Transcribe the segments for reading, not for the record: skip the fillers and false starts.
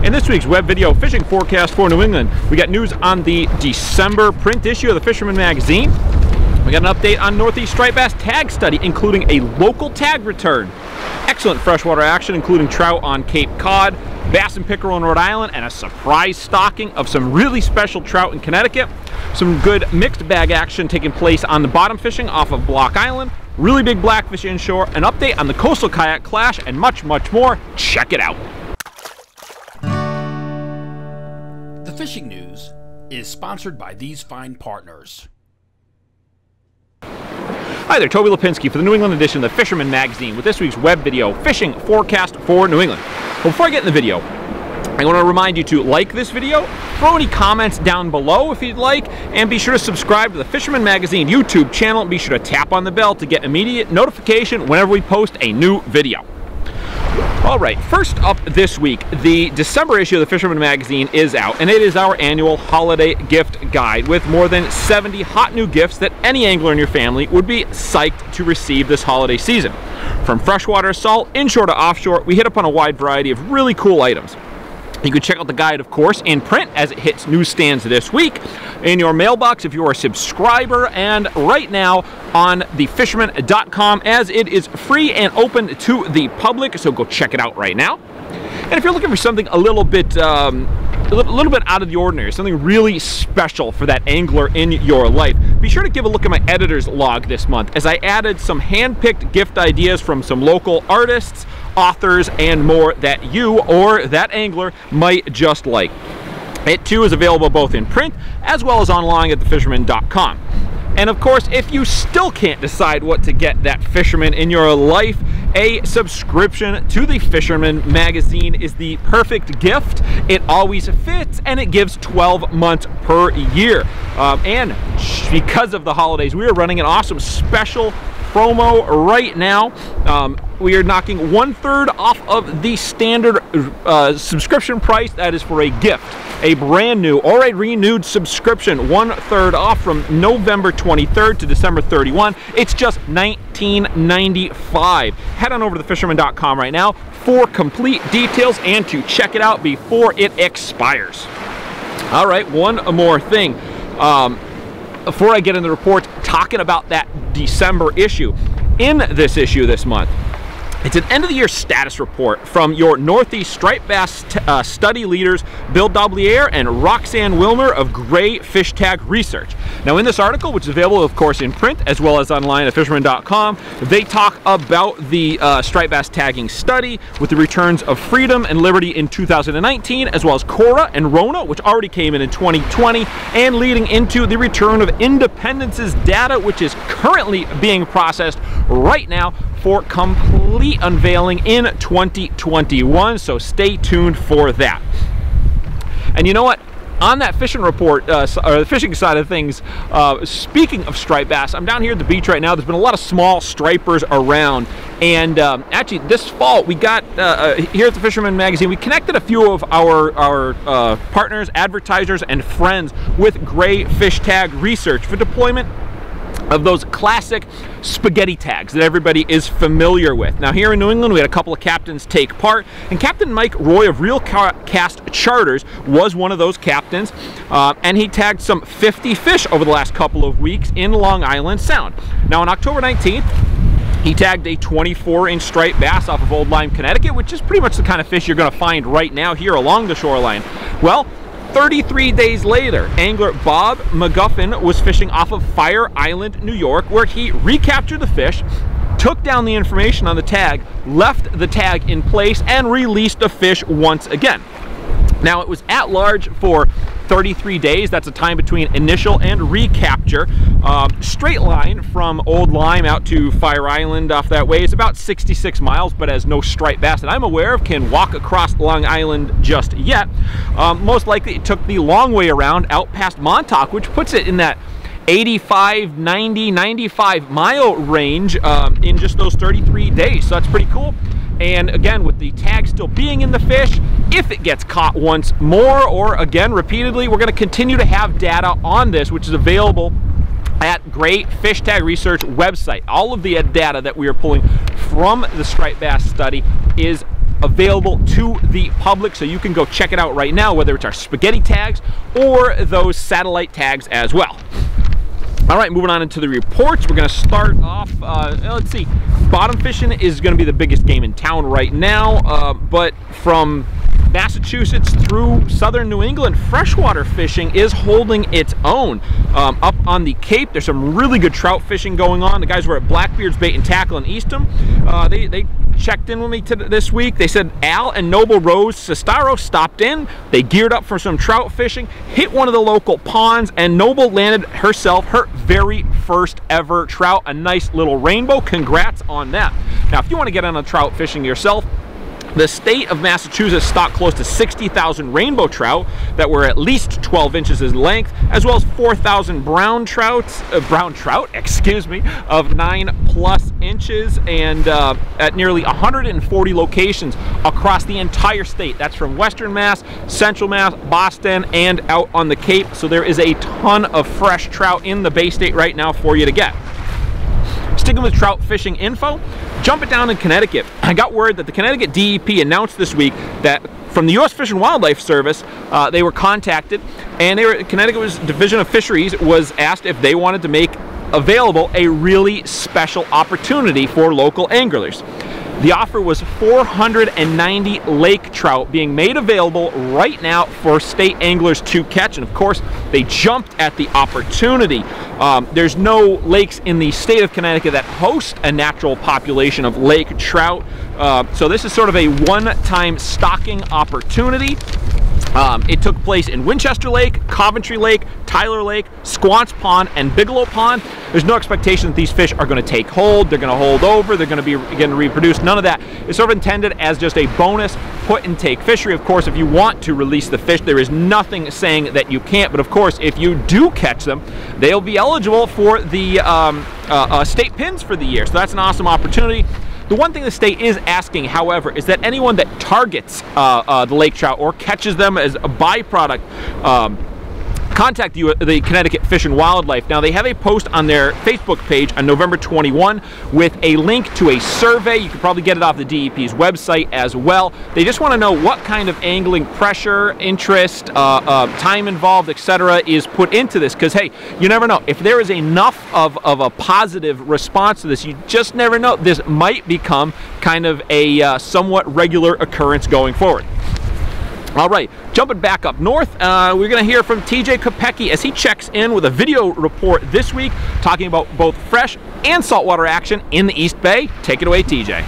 In this week's web video fishing forecast for New England, we got news on the December print issue of the Fisherman Magazine. We got an update on Northeast striped bass tag study, including a local tag return. Excellent freshwater action, including trout on Cape Cod, bass and pickerel in Rhode Island, and a surprise stocking of some really special trout in Connecticut. Some good mixed bag action taking place on the bottom fishing off of Block Island. Really big blackfish inshore, an update on the Coastal Kayak Clash, and much, much more. Check it out. The fishing news is sponsored by these fine partners. Hi there, Toby Lapinski for the New England edition of the Fisherman Magazine with this week's web video fishing forecast for New England. Well, before I get in the video, I want to remind you to like this video, throw any comments down below if you'd like, and be sure to subscribe to the Fisherman Magazine YouTube channel, and be sure to tap on the bell to get immediate notification whenever we post a new video. All right, first up this week, the December issue of the Fisherman Magazine is out, and it is our annual holiday gift guide with more than 70 hot new gifts that any angler in your family would be psyched to receive this holiday season. From freshwater salt, inshore to offshore, we hit up on a wide variety of really cool items. You can check out the guide, of course, in print as it hits newsstands this week, in your mailbox if you're a subscriber, and right now on thefisherman.com as it is free and open to the public, so go check it out right now. And if you're looking for something a little bit out of the ordinary, something really special for that angler in your life, be sure to give a look at my editor's log this month as I added some hand-picked gift ideas from some local artists, authors, and more that you or that angler might just like. It too is available both in print as well as online at thefisherman.com. And of course, if you still can't decide what to get that fisherman in your life, a subscription to the Fisherman Magazine is the perfect gift. It always fits, and it gives 12 months per year. And because of the holidays, we are running an awesome special promo right now. We are knocking 1/3 off of the standard subscription price. That is for a gift, a brand new or a renewed subscription, 1/3 off from November 23rd to December 31. It's just $19.95. Head on over to thefisherman.com right now for complete details and to check it out before it expires. All right, one more thing. Before I get into the report, talking about that December issue, in this issue this month, it's an end-of-the-year status report from your Northeast striped bass study leaders, Bill Doblier and Roxanne Wilmer of Gray Fish Tag Research. Now, in this article, which is available, of course, in print as well as online at fisherman.com, they talk about the striped bass tagging study with the returns of Freedom and Liberty in 2019, as well as Cora and Rona, which already came in 2020, and leading into the return of Independence's data, which is currently being processed right now for complete unveiling in 2021, so stay tuned for that. And you know what? On that fishing report, or the fishing side of things, speaking of striped bass, I'm down here at the beach right now. There's been a lot of small stripers around, and actually this fall we got, here at the Fisherman Magazine, we connected a few of our partners, advertisers, and friends with Gray Fish Tag Research for deployment of those classic spaghetti tags that everybody is familiar with. Now, here in New England, we had a couple of captains take part, and Captain Mike Roy of Real Cast Charters was one of those captains, and he tagged some 50 fish over the last couple of weeks in Long Island Sound. Now, on October 19th, he tagged a 24-inch striped bass off of Old Lyme, Connecticut, which is pretty much the kind of fish you're going to find right now here along the shoreline. Well, 33 days later, angler Bob McGuffin was fishing off of Fire Island, New York, where he recaptured the fish, took down the information on the tag, left the tag in place, and released the fish once again. Now, it was at large for 33 days. That's a time between initial and recapture. Straight line from Old Lyme out to Fire Island off that way is about 66 miles, but as no striped bass that I'm aware of can walk across Long Island just yet. Most likely it took the long way around out past Montauk, which puts it in that 85, 90, 95 mile range in just those 33 days. So that's pretty cool. And again, with the tag still being in the fish, if it gets caught once more or again repeatedly, we're going to continue to have data on this, which is available at Gray Fish Tag Research website. All of the data that we are pulling from the striped bass study is available to the public, so you can go check it out right now, whether it's our spaghetti tags or those satellite tags as well. All right, moving on into the reports. We're going to start off, let's see, bottom fishing is going to be the biggest game in town right now, but from Massachusetts through southern New England, freshwater fishing is holding its own. Up on the Cape, there's some really good trout fishing going on. The guys were at Blackbeard's Bait and Tackle in Eastham. They checked in with me this week. They said Al and Noble Rose Sestaro stopped in. They geared up for some trout fishing, hit one of the local ponds, and Noble landed herself her very first ever trout, a nice little rainbow. Congrats on that. Now, if you want to get on a trout fishing yourself, the state of Massachusetts stocked close to 60,000 rainbow trout that were at least 12 inches in length, as well as 4,000 brown trout, of 9+ inches, and at nearly 140 locations across the entire state. That's from Western Mass, Central Mass, Boston, and out on the Cape. So there is a ton of fresh trout in the Bay State right now for you to get. Sticking with trout fishing info, jump it down in Connecticut. I got word that the Connecticut DEP announced this week that from the U.S. Fish and Wildlife Service, they were contacted, and Connecticut's Division of Fisheries was asked if they wanted to make available a really special opportunity for local anglers. The offer was 490 lake trout being made available right now for state anglers to catch, and of course they jumped at the opportunity. There's no lakes in the state of Connecticut that host a natural population of lake trout, so this is sort of a one-time stocking opportunity. It took place in Winchester Lake, Coventry Lake, Tyler Lake, Squanch Pond, and Bigelow Pond. There's no expectation that these fish are going to take hold, they're going to hold over, they're going to be getting reproduced, none of that. It's sort of intended as just a bonus put and take fishery. Of course, if you want to release the fish, there is nothing saying that you can't, but of course, if you do catch them, they'll be eligible for the state pins for the year, so that's an awesome opportunity. The one thing the state is asking, however, is that anyone that targets the lake trout or catches them as a byproduct, contact the Connecticut Fish and Wildlife. Now, they have a post on their Facebook page on November 21 with a link to a survey. You can probably get it off the DEP's website as well. They just want to know what kind of angling pressure, interest, time involved, etc. is put into this, because hey, you never know. If there is enough of a positive response to this, you just never know. This might become kind of a somewhat regular occurrence going forward. All right, jumping back up north, we're going to hear from TJ Kopecki as he checks in with a video report this week talking about both fresh and saltwater action in the East Bay. Take it away, TJ.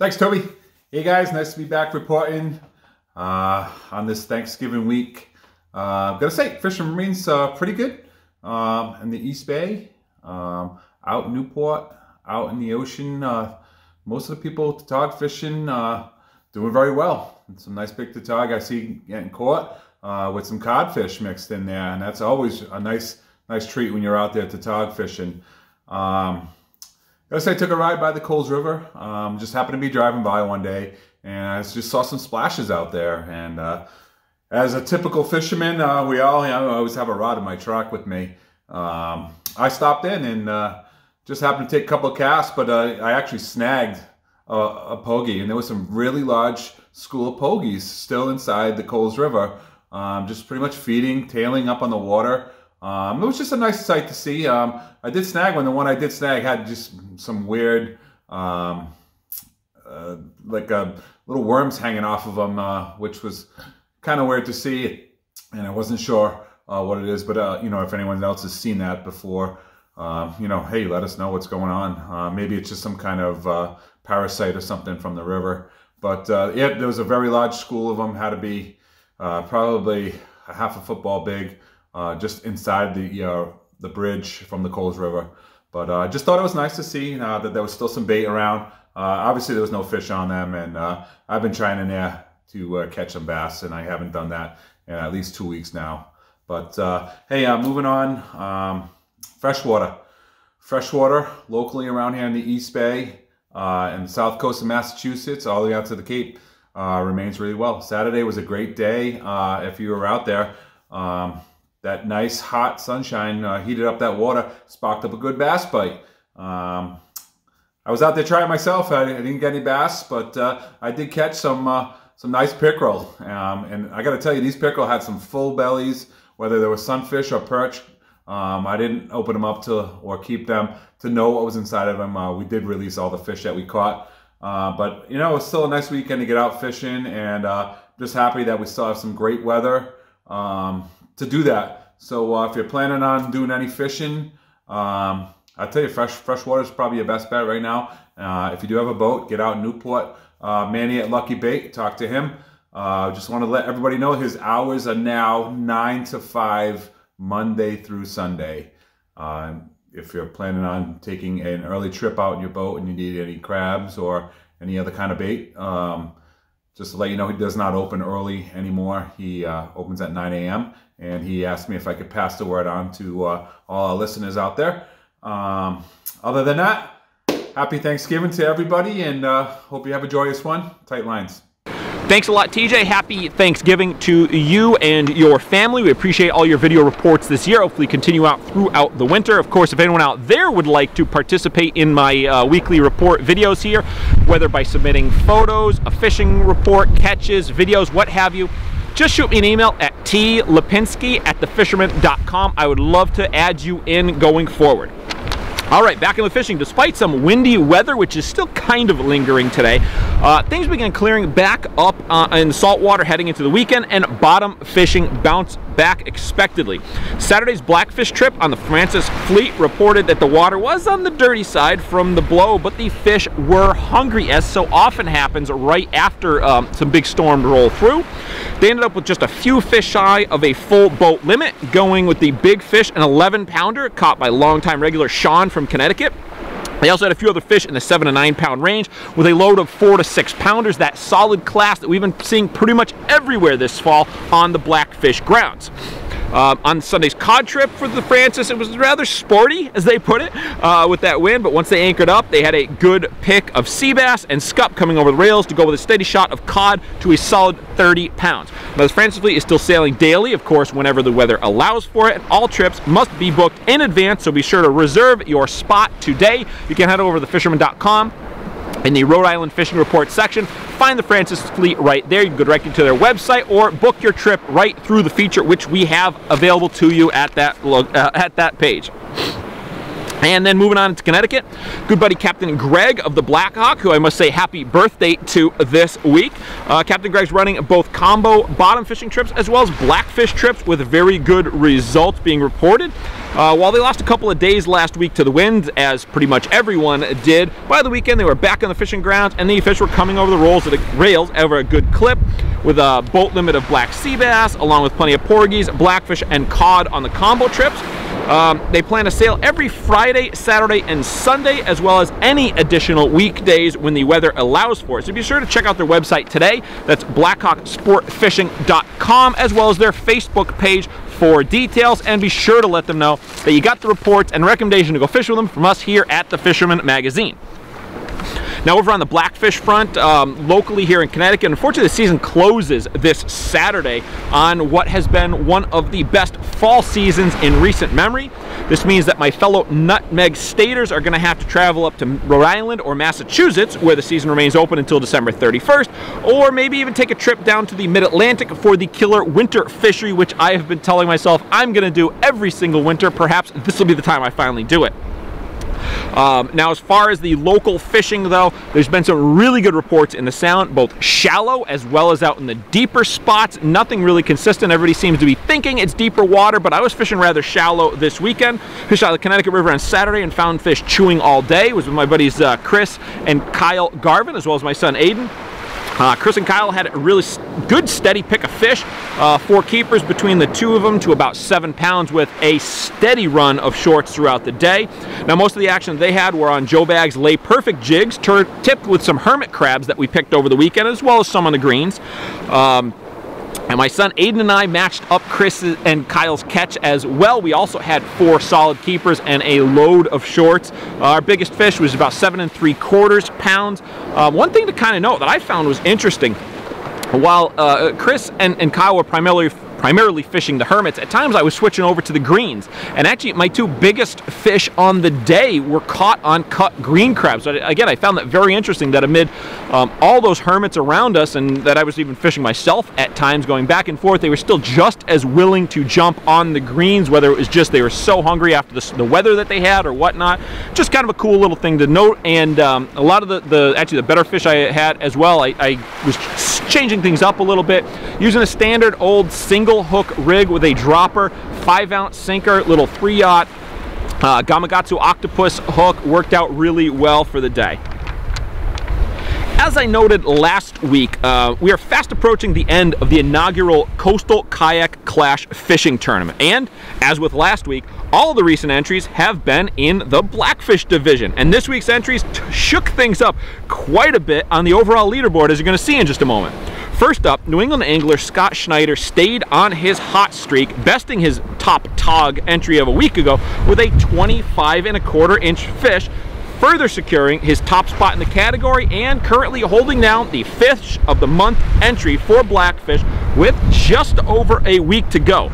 Thanks, Toby. Hey guys, nice to be back reporting on this Thanksgiving week. I'm going to say Fisherman Marine's pretty good in the East Bay, out in Newport, out in the ocean. Most of the people tautog fishing doing very well. Some nice big tautog I see getting caught with some codfish mixed in there, and that's always a nice treat when you're out there tautog fishing. I took a ride by the Coles River. Just happened to be driving by one day, and I just saw some splashes out there. And as a typical fisherman, I always have a rod in my truck with me. I stopped in and just happened to take a couple of casts, but I actually snagged a pogie, and there was some really large school of pogies still inside the Coles River, just pretty much feeding, tailing up on the water. It was just a nice sight to see. I did snag one. The one I did snag had just some weird, like little worms hanging off of them, which was kind of weird to see, and I wasn't sure what it is, but you know, if anyone else has seen that before, you know, hey, let us know what's going on. Maybe it's just some kind of parasite or something from the river. But yeah, there was a very large school of them, had to be probably a half a football big, just inside the bridge from the Coles River. But I just thought it was nice to see that there was still some bait around. Obviously, there was no fish on them, and I've been trying in there to catch some bass, and I haven't done that in at least 2 weeks now. But hey, moving on, freshwater. Freshwater locally around here in the East Bay, and the south coast of Massachusetts, all the way out to the Cape, remains really well. Saturday was a great day if you were out there. That nice hot sunshine heated up that water, sparked up a good bass bite. I I was out there trying myself. I didn't get any bass, but I did catch some nice pickerel. And I got to tell you, these pickerel had some full bellies, whether they were sunfish or perch. I didn't open them up or keep them to know what was inside of them. We did release all the fish that we caught. But, you know, it was still a nice weekend to get out fishing, and just happy that we still have some great weather to do that. So if you're planning on doing any fishing, I'll tell you, freshwater is probably your best bet right now. If you do have a boat, get out in Newport. Manny at Lucky Bait, talk to him. Just want to let everybody know his hours are now 9 to 5, Monday through Sunday. If you're planning on taking an early trip out in your boat and you need any crabs or any other kind of bait, just to let you know, he does not open early anymore. He opens at 9 a.m. and he asked me if I could pass the word on to all our listeners out there. Other than that, happy Thanksgiving to everybody, and hope you have a joyous one. Tight lines. Thanks a lot, TJ. Happy Thanksgiving to you and your family. We appreciate all your video reports this year. Hopefully continue out throughout the winter. Of course, if anyone out there would like to participate in my weekly report videos here, whether by submitting photos, a fishing report, catches, videos, what have you, just shoot me an email at tlapinski@thefisherman.com. I would love to add you in going forward. All right, back in the fishing. Despite some windy weather, which is still kind of lingering today, things began clearing back up in saltwater heading into the weekend, and bottom fishing bounced back expectedly. Saturday's blackfish trip on the Francis Fleet reported that the water was on the dirty side from the blow, but the fish were hungry, as so often happens right after some big storm roll through. They ended up with just a few fish shy of a full boat limit, going with the big fish, an 11-pounder caught by longtime regular Sean from Connecticut. They also had a few other fish in the 7 to 9 pound range with a load of 4 to 6 pounders, that solid class that we've been seeing pretty much everywhere this fall on the blackfish grounds. On Sunday's cod trip for the Francis, it was rather sporty, as they put it, with that wind, but once they anchored up, they had a good pick of sea bass and scup coming over the rails to go with a steady shot of cod to a solid 30 pounds. Now, the Francis Fleet is still sailing daily, of course, whenever the weather allows for it, and all trips must be booked in advance, so be sure to reserve your spot today. You can head over to thefisherman.com. In the Rhode Island Fishing Report section, find the Francis Fleet right there. You can go directly to their website or book your trip right through the feature, which we have available to you at that page. And then moving on to Connecticut, good buddy Captain Greg of the Blackhawk, who I must say happy birthday to this week. Captain Greg's running both combo bottom fishing trips as well as blackfish trips with very good results being reported. While they lost a couple of days last week to the wind, as pretty much everyone did, by the weekend they were back on the fishing grounds and the fish were coming over the rails over a good clip, with a boat limit of black sea bass, along with plenty of porgies, blackfish, and cod on the combo trips. They plan to sail every Friday, Saturday, and Sunday, as well as any additional weekdays when the weather allows for it. So be sure to check out their website today. That's blackhawksportfishing.com, as well as their Facebook page for details, and be sure to let them know that you got the reports and recommendation to go fish with them from us here at the Fisherman Magazine. Now, over on the blackfish front, locally here in Connecticut, unfortunately the season closes this Saturday on what has been one of the best fall seasons in recent memory. This means that my fellow Nutmeg Staters are going to have to travel up to Rhode Island or Massachusetts, where the season remains open until December 31st, or maybe even take a trip down to the Mid-Atlantic for the killer winter fishery, which I have been telling myself I'm going to do every single winter. Perhaps this will be the time I finally do it. Now, as far as the local fishing, though, there's been some really good reports in the Sound, both shallow as well as out in the deeper spots. Nothing really consistent. Everybody seems to be thinking it's deeper water, but I was fishing rather shallow this weekend. Fished out of the Connecticut River on Saturday and found fish chewing all day. It was with my buddies Chris and Kyle Garvin, as well as my son Aiden. Chris and Kyle had a really good steady pick of fish, 4 keepers between the two of them to about 7 pounds, with a steady run of shorts throughout the day. Now, most of the action they had were on Joe Bag's Lay Perfect jigs, tipped with some hermit crabs that we picked over the weekend, as well as some on the greens. And my son Aiden and I matched up Chris and Kyle's catch as well. We also had 4 solid keepers and a load of shorts. Our biggest fish was about 7 3/4 pounds. One thing to kind of note that I found was interesting, while Chris and Kyle were primarily primarily fishing the hermits. At times I was switching over to the greens, and actually my two biggest fish on the day were caught on cut green crabs. So again, I found that very interesting, that amid all those hermits around us, and that I was even fishing myself at times, going back and forth, they were still just as willing to jump on the greens, whether it was just they were so hungry after the weather that they had or whatnot. Just kind of a cool little thing to note. And a lot of the better fish I had as well, I was changing things up a little bit, using a standard old single hook rig with a dropper, 5-ounce sinker, little 3-aught Gamakatsu octopus hook. Worked out really well for the day. As I noted last week, we are fast approaching the end of the inaugural Coastal Kayak Clash fishing tournament. And, as with last week, all of the recent entries have been in the blackfish division. And this week's entries shook things up quite a bit on the overall leaderboard, as you're going to see in just a moment. First up, New England angler Scott Schneider stayed on his hot streak, besting his top tog entry of a week ago with a 25¼ inch fish, further securing his top spot in the category and currently holding down the Fish of the Month entry for blackfish with just over a week to go.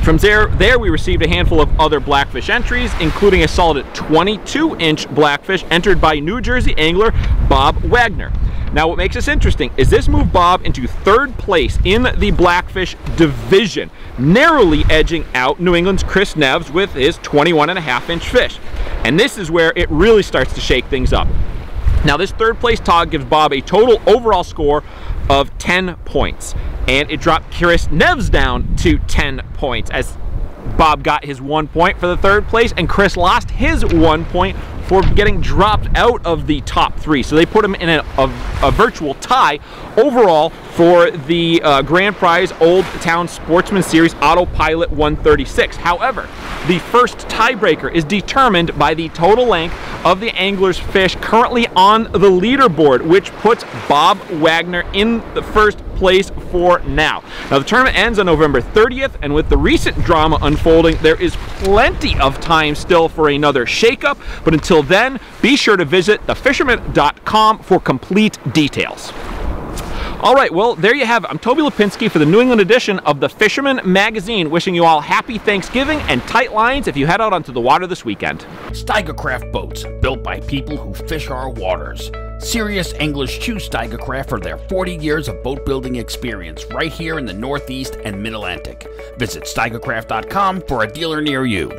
From there we received a handful of other blackfish entries, including a solid 22-inch blackfish entered by New Jersey angler Bob Wagner. Now, what makes this interesting is this moved Bob into 3rd place in the blackfish division, narrowly edging out New England's Chris Neves with his 21½-inch fish. And this is where it really starts to shake things up. Now, this 3rd place tog gives Bob a total overall score of 10 points. And it dropped Chris Neves down to 10 points, as Bob got his 1 point for the 3rd place, and Chris lost his 1 point for getting dropped out of the top 3. So they put him in a virtual tie overall for the grand prize Old Town Sportsman Series Autopilot 136. However, the first tiebreaker is determined by the total length of the angler's fish currently on the leaderboard, which puts Bob Wagner in the 1st place for now. Now, the tournament ends on November 30th, and with the recent drama unfolding, there is plenty of time still for another shakeup. But until then, be sure to visit thefisherman.com for complete details. All right, well, there you have it. I'm Toby Lapinski for the New England edition of the Fisherman Magazine, wishing you all happy Thanksgiving and tight lines if you head out onto the water this weekend. Steigercraft boats, built by people who fish our waters. Serious anglers choose Steigercraft for their 40 years of boat building experience right here in the Northeast and Mid-Atlantic. Visit steigercraft.com for a dealer near you.